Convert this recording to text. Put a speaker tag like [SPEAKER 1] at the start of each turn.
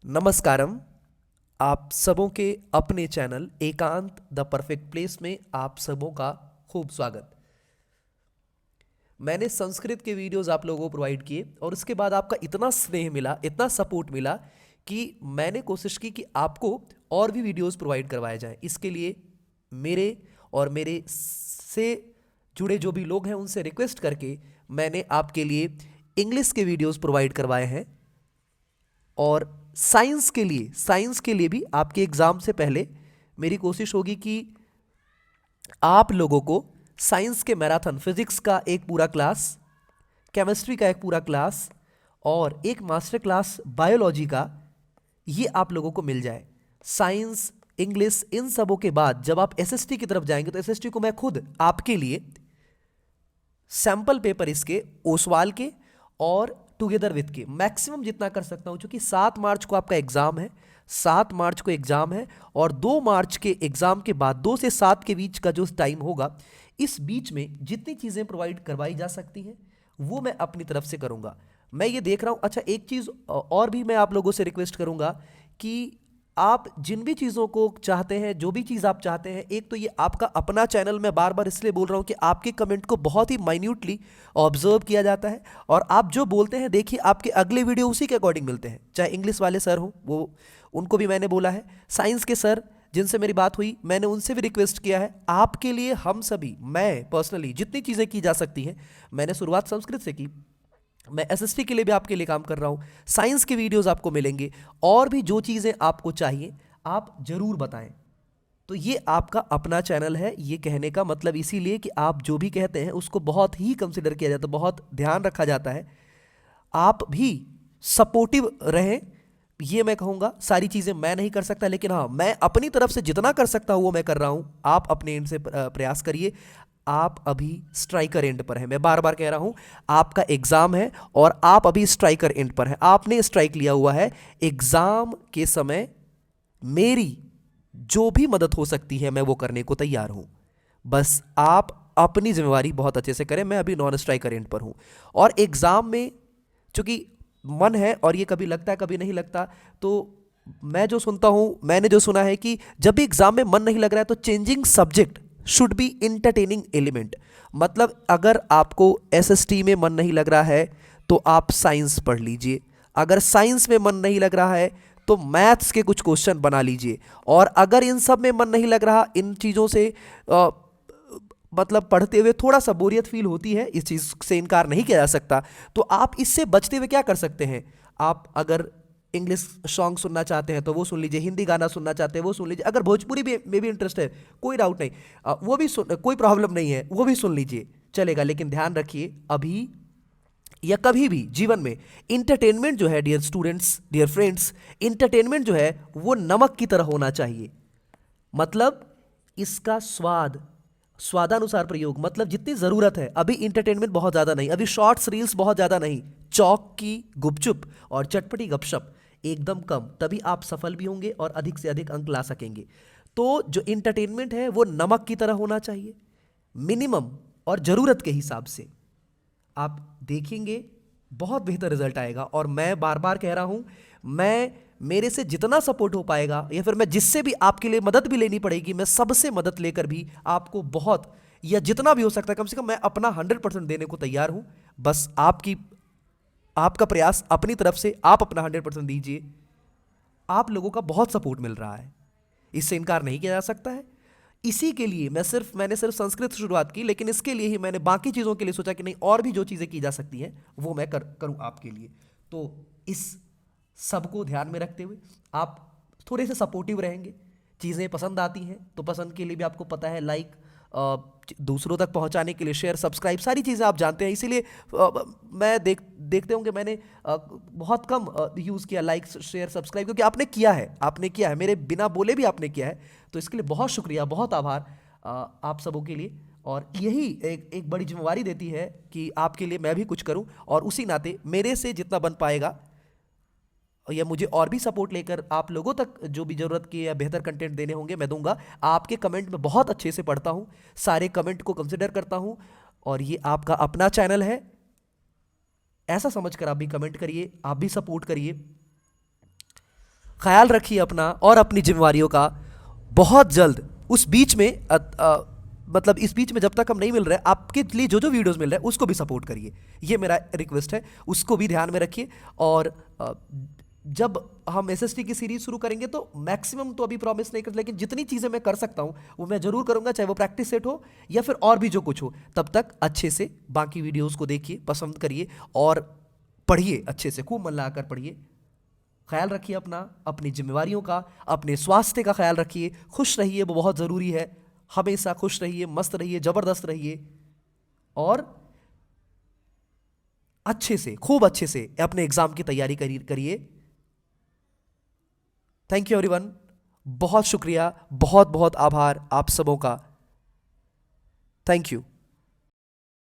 [SPEAKER 1] नमस्कारम। आप सबों के अपने चैनल एकांत द परफेक्ट प्लेस में आप सबों का खूब स्वागत। मैंने संस्कृत के वीडियोस आप लोगों को प्रोवाइड किए और उसके बाद आपका इतना स्नेह मिला, इतना सपोर्ट मिला कि मैंने कोशिश की कि आपको और भी वीडियोस प्रोवाइड करवाए जाएं। इसके लिए मेरे और मेरे से जुड़े जो भी लोग हैं उनसे रिक्वेस्ट करके मैंने आपके लिए इंग्लिश के वीडियोस प्रोवाइड करवाए हैं। और साइंस के लिए भी आपके एग्जाम से पहले मेरी कोशिश होगी कि आप लोगों को साइंस के मैराथन, फिजिक्स का एक पूरा क्लास, केमिस्ट्री का एक पूरा क्लास और एक मास्टर क्लास बायोलॉजी का, ये आप लोगों को मिल जाए। साइंस, इंग्लिश, इन सबों के बाद जब आप एसएसटी की तरफ जाएंगे तो एसएसटी को मैं खुद आपके लिए सैंपल पेपर इसके ओसवाल के और टुगेदर विथ के मैक्सिमम जितना कर सकता हूं, क्योंकि 7 मार्च को आपका एग्जाम है। 7 मार्च को एग्जाम है और 2 मार्च के एग्जाम के बाद 2 से 7 के बीच का जो टाइम होगा, इस बीच में जितनी चीजें प्रोवाइड करवाई जा सकती हैं वो मैं अपनी तरफ से करूंगा। मैं ये देख रहा हूं। अच्छा, एक चीज और भी मैं आप लोगों से रिक्वेस्ट करूंगा कि आप जिन भी चीज़ों को चाहते हैं, जो भी चीज़ आप चाहते हैं, एक तो ये आपका अपना चैनल, मैं बार बार इसलिए बोल रहा हूँ कि आपके कमेंट को बहुत ही माइन्यूटली ऑब्जर्व किया जाता है और आप जो बोलते हैं, देखिए आपके अगले वीडियो उसी के अकॉर्डिंग मिलते हैं। चाहे इंग्लिश वाले सर हो, वो उनको भी मैंने बोला है। साइंस के सर जिनसे मेरी बात हुई, मैंने उनसे भी रिक्वेस्ट किया है। आपके लिए हम सभी, मैं पर्सनली जितनी चीज़ें की जा सकती हैं, मैंने शुरुआत संस्कृत से की, मैं एसएसटी के लिए भी आपके लिए काम कर रहा हूं। साइंस के वीडियोस आपको मिलेंगे और भी जो चीज़ें आपको चाहिए आप जरूर बताएं। तो ये आपका अपना चैनल है, ये कहने का मतलब इसीलिए कि आप जो भी कहते हैं उसको बहुत ही कंसिडर किया जाता है, बहुत ध्यान रखा जाता है। आप भी सपोर्टिव रहें, ये मैं कहूँगा। सारी चीज़ें मैं नहीं कर सकता, लेकिन हाँ, मैं अपनी तरफ से जितना कर सकता हूँ वो मैं कर रहा हूँ। आप अपने एंड से प्रयास करिए। आप अभी स्ट्राइकर एंड पर है, मैं बार बार कह रहा हूँ। आपका एग्ज़ाम है और आप अभी स्ट्राइकर एंड पर है, आपने स्ट्राइक लिया हुआ है। एग्ज़ाम के समय मेरी जो भी मदद हो सकती है मैं वो करने को तैयार हूँ। बस आप अपनी जिम्मेवारी बहुत अच्छे से करें। मैं अभी नॉन स्ट्राइकर एंड पर हूँ और एग्ज़ाम में चूंकि मन है और ये कभी लगता है कभी नहीं लगता, तो मैं जो सुनता हूं, मैंने जो सुना है कि जब भी एग्जाम में मन नहीं लग रहा है तो changing subject should be entertaining element. मतलब अगर आपको एसएसटी में मन नहीं लग रहा है तो आप साइंस पढ़ लीजिए, अगर साइंस में मन नहीं लग रहा है तो मैथ्स के कुछ क्वेश्चन बना लीजिए, और अगर इन सब में मन नहीं लग रहा, इन चीज़ों से मतलब पढ़ते हुए थोड़ा सा बोरियत फील होती है, इस चीज़ से इनकार नहीं किया जा सकता, तो आप इससे बचते हुए क्या कर सकते हैं। आप अगर इंग्लिश सॉन्ग सुनना चाहते हैं तो वो सुन लीजिए, हिंदी गाना सुनना चाहते हैं वो सुन लीजिए, अगर भोजपुरी भी में भी इंटरेस्ट है, कोई डाउट नहीं, वो भी सुन, कोई प्रॉब्लम नहीं है, वो भी सुन लीजिए, चलेगा। लेकिन ध्यान रखिए, अभी या कभी भी जीवन में इंटरटेनमेंट जो है, dear students, dear friends, entertainment जो है वो नमक की तरह होना चाहिए। मतलब इसका स्वादानुसार प्रयोग, मतलब जितनी जरूरत है। अभी इंटरटेनमेंट बहुत ज्यादा नहीं, अभी शॉर्ट्स रील्स बहुत ज्यादा नहीं, चौक की गुपचुप और चटपटी गपशप एकदम कम, तभी आप सफल भी होंगे और अधिक से अधिक अंक ला सकेंगे। तो जो इंटरटेनमेंट है वो नमक की तरह होना चाहिए, मिनिमम और जरूरत के हिसाब से। आप देखेंगे बहुत बेहतर रिजल्ट आएगा। और मैं बार बार कह रहा हूं, मैं मेरे से जितना सपोर्ट हो पाएगा या फिर मैं जिससे भी आपके लिए मदद भी लेनी पड़ेगी, मैं सबसे मदद लेकर भी आपको बहुत, या जितना भी हो सकता है कम से कम, मैं अपना 100% देने को तैयार हूं। बस आपका प्रयास अपनी तरफ से, आप अपना 100% दीजिए। आप लोगों का बहुत सपोर्ट मिल रहा है, इससे इनकार नहीं किया जा सकता है। इसी के लिए मैंने सिर्फ संस्कृत से शुरुआत की, लेकिन इसके लिए ही मैंने बाकी चीज़ों के लिए सोचा कि नहीं, और भी जो चीज़ें की जा सकती हैं वो मैं करूं आपके लिए। तो इस सबको ध्यान में रखते हुए आप थोड़े से सपोर्टिव रहेंगे। चीज़ें पसंद आती हैं तो पसंद के लिए भी आपको पता है, लाइक, दूसरों तक पहुंचाने के लिए शेयर, सब्सक्राइब, सारी चीज़ें आप जानते हैं। इसीलिए मैं देखते होंगे मैंने बहुत कम यूज़ किया लाइक, शेयर, सब्सक्राइब, क्योंकि आपने किया है मेरे बिना बोले भी आपने किया है। तो इसके लिए बहुत शुक्रिया, बहुत आभार आप सबों के लिए। और यही एक बड़ी जिम्मेवारी देती है कि आपके लिए मैं भी कुछ करूं, और उसी नाते मेरे से जितना बन पाएगा या मुझे और भी सपोर्ट लेकर आप लोगों तक जो भी ज़रूरत के या बेहतर कंटेंट देने होंगे मैं दूंगा। आपके कमेंट में बहुत अच्छे से पढ़ता हूं, सारे कमेंट को कंसिडर करता हूं, और ये आपका अपना चैनल है, ऐसा समझकर आप भी कमेंट करिए, आप भी सपोर्ट करिए। ख्याल रखिए अपना और अपनी जिम्मेवारियों का। बहुत जल्द उस बीच में मतलब इस बीच में जब तक हम नहीं मिल रहे, आपके लिए जो जो वीडियोस मिल रहे हैं उसको भी सपोर्ट करिए, ये मेरा रिक्वेस्ट है, उसको भी ध्यान में रखिए। और जब हम एसएसटी की सीरीज शुरू करेंगे तो मैक्सिमम तो अभी प्रॉमिस नहीं कर, लेकिन जितनी चीज़ें मैं कर सकता हूं वो मैं जरूर करूंगा, चाहे वो प्रैक्टिस सेट हो या फिर और भी जो कुछ हो। तब तक अच्छे से बाकी वीडियोस को देखिए, पसंद करिए और पढ़िए, अच्छे से खूब मन लगाकर पढ़िए। ख्याल रखिए अपना, अपनी जिम्मेवारियों का, अपने स्वास्थ्य का ख्याल रखिए, खुश रहिए, वो बहुत ज़रूरी है। हमेशा खुश रहिए, मस्त रहिए, ज़बरदस्त रहिए और अच्छे से, खूब अच्छे से अपने एग्ज़ाम की तैयारी करिए। थैंक यू एवरीवन, बहुत शुक्रिया, बहुत बहुत आभार आप सबों का। Thank you.